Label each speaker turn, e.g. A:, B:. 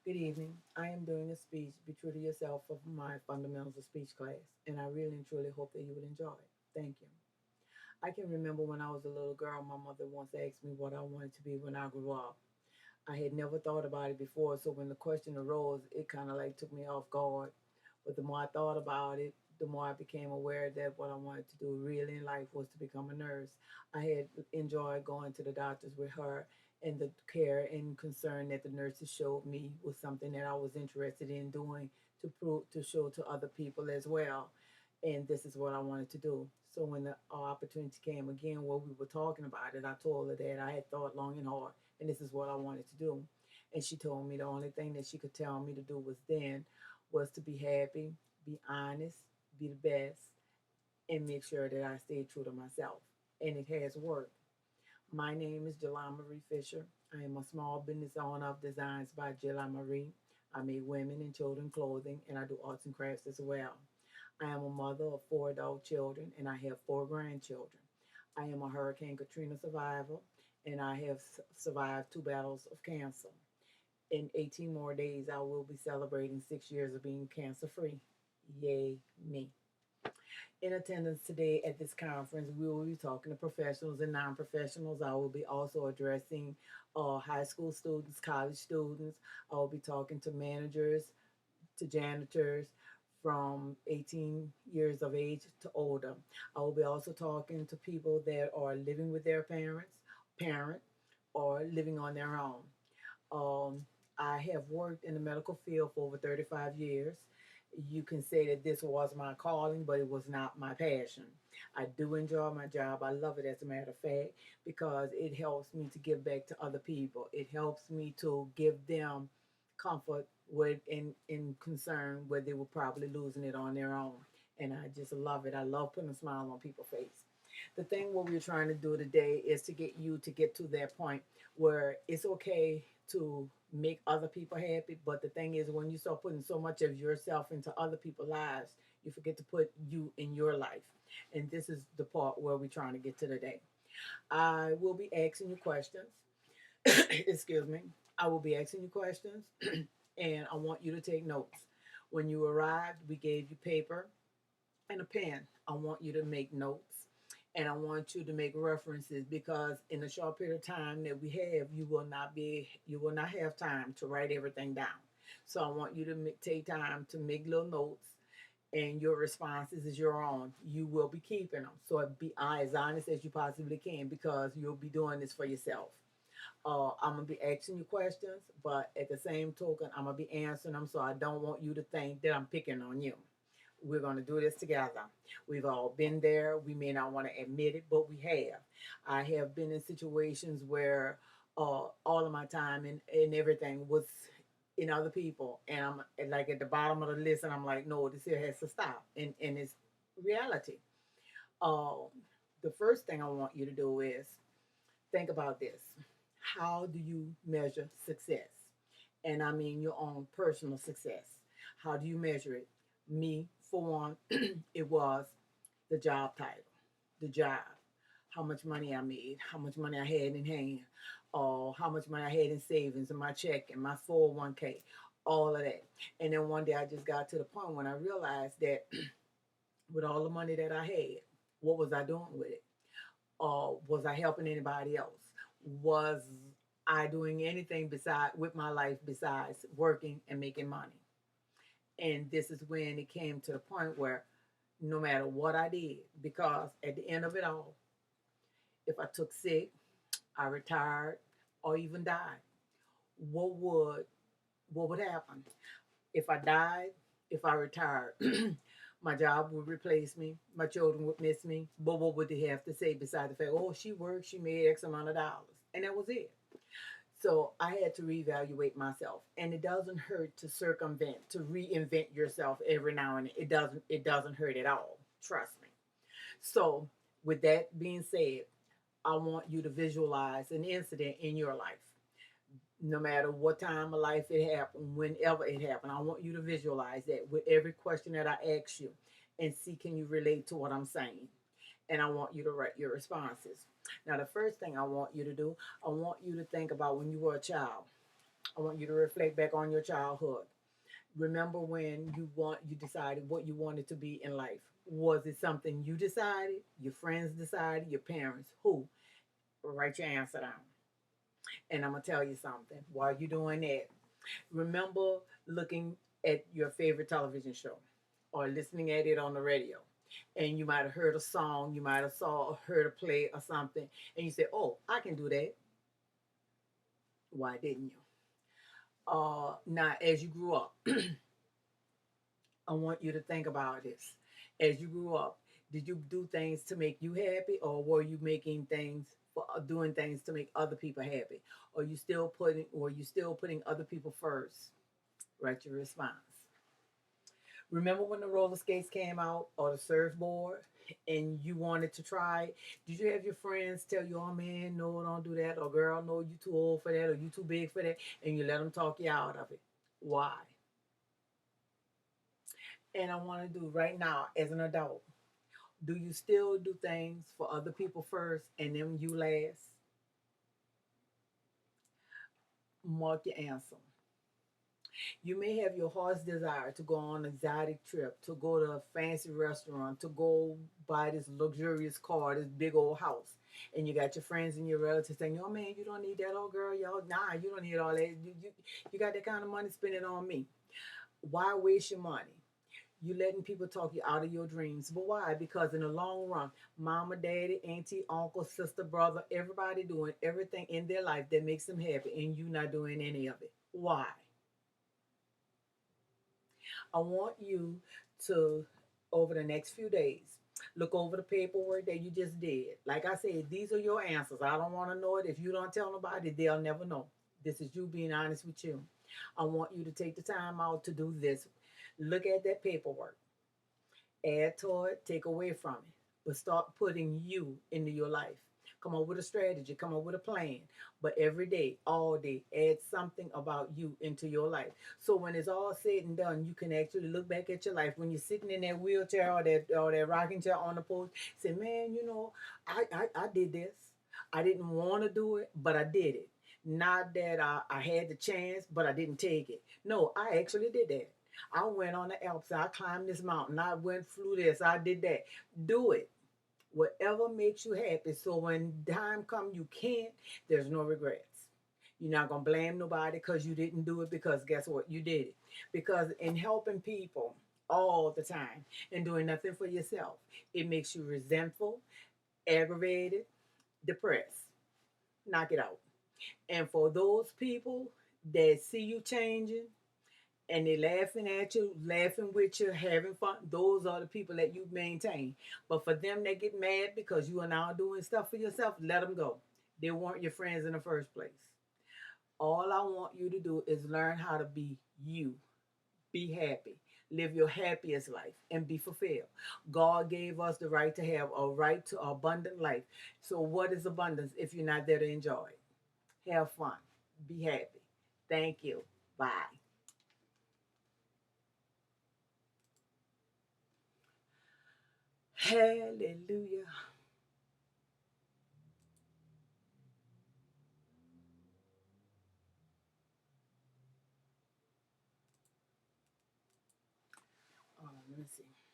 A: Good evening. I am doing a speech, Be True to Yourself, of my Fundamentals of Speech class, and I really and truly hope that you will enjoy it. Thank you. I can remember when I was a little girl, my mother once asked me what I wanted to be when I grew up. I had never thought about it before, so when the question arose, it kind of like took me off guard. But the more I thought about it, the more I became aware that what I wanted to do really in life was to become a nurse. I had enjoyed going to the doctors with her, and the care and concern that the nurses showed me was something that I was interested in doing to prove to show to other people as well. And this is what I wanted to do. So when the opportunity came again, where we were talking about it, I told her that I had thought long and hard, and this is what I wanted to do. And she told me the only thing that she could tell me to do was to be happy, be honest, be the best, and make sure that I stay true to myself. And it has worked. My name is Jelana Marie Fisher. I am a small business owner of Designs by Jelana Marie. I make women and children clothing, and I do arts and crafts as well. I am a mother of four adult children, and I have four grandchildren. I am a Hurricane Katrina survivor, and I have survived two battles of cancer. In 18 more days, I will be celebrating 6 years of being cancer free. Yay, me. In attendance today at this conference, we will be talking to professionals and non professionals. I will be also addressing high school students, college students. I will be talking to managers, to janitors from 18 years of age to older. I will be also talking to people that are living with their parent, or living on their own. Um, I have worked in the medical field for over 35 years. You can say that this was my calling, but it was not my passion. I do enjoy my job. I love it, as a matter of fact, because it helps me to give back to other people. It helps me to give them comfort with in concern where they were probably losing it on their own. And I just love it. I love putting a smile on people's face. The thing what we're trying to do today is to get you to get to that point where it's okay to make other people happy. But the thing is, when you start putting so much of yourself into other people's lives, you forget to put you in your life. And this is the part where we're trying to get to today. I will be asking you questions. Excuse me. I will be asking you questions, and I want you to take notes. When you arrived, we gave you paper and a pen. I want you to make notes, and I want you to make references, because in the short period of time that we have, you will not have time to write everything down. So I want you to take time to make little notes, and your responses is your own. You will be keeping them. So be as honest as you possibly can, because you'll be doing this for yourself. I'm gonna be asking you questions, but at the same token, I'm gonna be answering them. So I don't want you to think that I'm picking on you. We're going to do this together. We've all been there. We may not want to admit it, but we have. I have been in situations where all of my time and everything was in other people. And I'm like at the bottom of the list, and I'm like, no, this here has to stop. And it's reality. Uh, the first thing I want you to do is think about this. How do you measure success? And I mean your own personal success. How do you measure it? Me, for one, it was the job title, the job, how much money I made, how much money I had in hand, how much money I had in savings and my check and my 401k, all of that. And then one day I just got to the point when I realized that with all the money that I had, what was I doing with it? Was I helping anybody else? Was I doing anything beside with my life besides working and making money? And this is when it came to the point where no matter what I did, because at the end of it all, if I took sick, I retired, or even died, what would what would happen? If I died, if I retired, my job would replace me, my children would miss me, but what would they have to say besides the fact, oh, she worked, she made X amount of dollars, and that was it. So I had to reevaluate myself, and it doesn't hurt to circumvent, to reinvent yourself every now and then. It doesn't hurt at all. Trust me. So with that being said, I want you to visualize an incident in your life. No matter what time of life it happened, whenever it happened, I want you to visualize that with every question that I ask you, and see, can you relate to what I'm saying? And I want you to write your responses. Now, the first thing I want you to do, I want you to think about when you were a child. I want you to reflect back on your childhood. Remember when you decided what you wanted to be in life. Was it something you decided, your friends decided, your parents? Who? Write your answer down. And I'm gonna tell you something. While you're doing that, remember looking at your favorite television show or listening at it on the radio. And you might have heard a song, you might have saw heard a play or something, and you say, "Oh, I can do that." Why didn't you? Now, as you grew up, I want you to think about this. As you grew up, did you do things to make you happy, or were you making things for doing things to make other people happy? Or you still putting other people first? Write your response. Remember when the roller skates came out or the surfboard and you wanted to try it? Did you have your friends tell you, "Oh man, no, don't do that," or "Girl, no, you too old for that," or "You too big for that," and you let them talk you out of it? Why? And I want to do right now as an adult. Do you still do things for other people first and then you last? Mark your answer. You may have your heart's desire to go on an exotic trip, to go to a fancy restaurant, to go buy this luxurious car, this big old house. And you got your friends and your relatives saying, "Oh man, you don't need that. Oh girl, y'all, nah, you don't need all that. You got that kind of money, spend it on me." Why waste your money? You letting people talk you out of your dreams. But why? Because in the long run, mama, daddy, auntie, uncle, sister, brother, everybody doing everything in their life that makes them happy, and you not doing any of it. Why? I want you to, over the next few days, look over the paperwork that you just did. Like I said, these are your answers. I don't want to know it. If you don't tell nobody, they'll never know. This is you being honest with you. I want you to take the time out to do this. Look at that paperwork, add to it, take away from it, but start putting you into your life. Come up with a strategy, come up with a plan. But every day, all day, add something about you into your life. So when it's all said and done, you can actually look back at your life. When you're sitting in that wheelchair or that rocking chair on the post, say, "Man, I did this. I didn't want to do it, but I did it. Not that I had the chance, but I didn't take it. No, I actually did that. I went on the Alps. I climbed this mountain. I went flew this. I did that. Do it. Whatever makes you happy. So when time come, you can't. There's no regrets. You're not gonna blame nobody because you didn't do it. Because guess what? You did it. Because in helping people all the time and doing nothing for yourself, it makes you resentful, aggravated, depressed. Knock it out. And for those people that see you changing and they laughing at you, laughing with you, having fun. Those are the people that you maintain. But for them that get mad because you are now doing stuff for yourself, let them go. They weren't your friends in the first place. All I want you to do is learn how to be you. Be happy. Live your happiest life and be fulfilled. God gave us the right to have a right to abundant life. So, what is abundance if you're not there to enjoy it? Have fun. Be happy. Thank you. Bye. Hallelujah. Let me see.